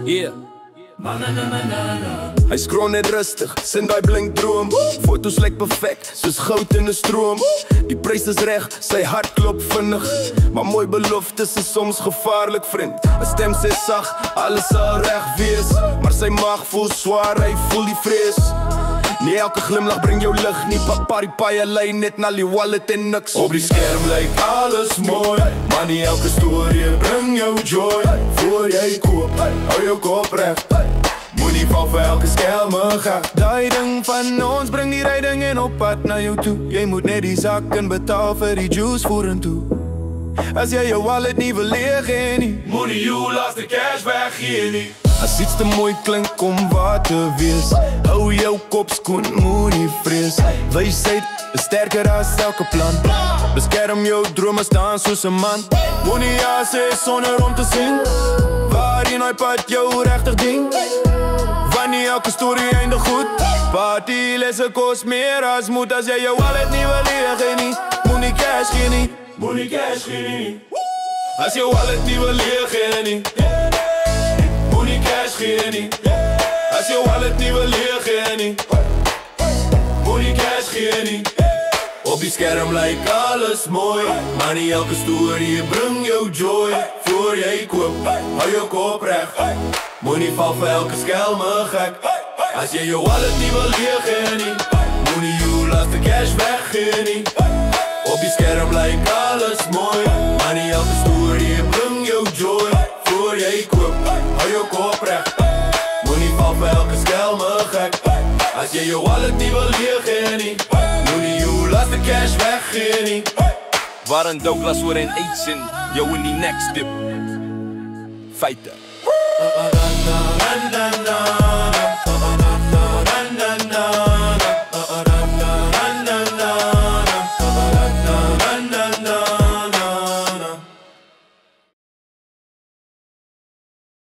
Yeah. Hy skroon net rustig, sin die blink droom. Foto's lyk perfect, soos goud in 'n stroom. Die prys is reg, sy hart klop vinnig. Maar mooi beloftes is soms gevaarlik, vriend. 'n Stem sê sag, alles sal reg wees. Maar sy maag voel swaar, hy voel die vrees. Nie elke glimlach bring jou lig nie. Papari paie lei net na die wallet en niks. Op die skerm lyk alles mooi, maar nie elke storie bring jou joy. Voor jy koop, hou jou kop reg. Moenie val vir elke skelmigheid. Daai ding van ons bring die ryding en op pad na jou toe. Jy moet net die zak en betaal vir die juice vorentoe. As jy jou wallet nie wil leeg hê nie, moenie jou laaste cash weggee nie. As iets te mooi klink om waar te wees, hou jou kop skoon, moenie vrees. Wysheid is sterker as elke plan. Beskerm jou drome, staan soos 'n man. Moenie ja sê sonder om te sien, waarin hy pad jou regtig ding. Wanneer elke storie eindig goed, party lesse kos meer as moed. As jy jou wallet nie wil leeg hê nie, moenie cash gee nie. Moenie cash gee nie. As jou wallet nie wil leeg hê nie, moenie cash gee nie. As jou wallet nie wil leeg hê nie, moenie cash gee nie. Op die skerm lyk alles mooi, maar nie elke storie bring jou joy. Voor jy koop, hou jou kop reg. Moenie val vir elke skelmigheid. As jy jou wallet nie wil leeg hê nie, moenie jou laaste cash weggee nie. Op die skerm lyk alles mooi, maar nie elke storie bring jou joy. Voor jy koop, hou jou kop reg. Moenie val vir elke skelmigheid. As jy jou wallet nie wil leeg hê nie, moenie jou laaste cash weggee nie. Waarin Douglas oor en Aitsin, jou in die next dip. Feite.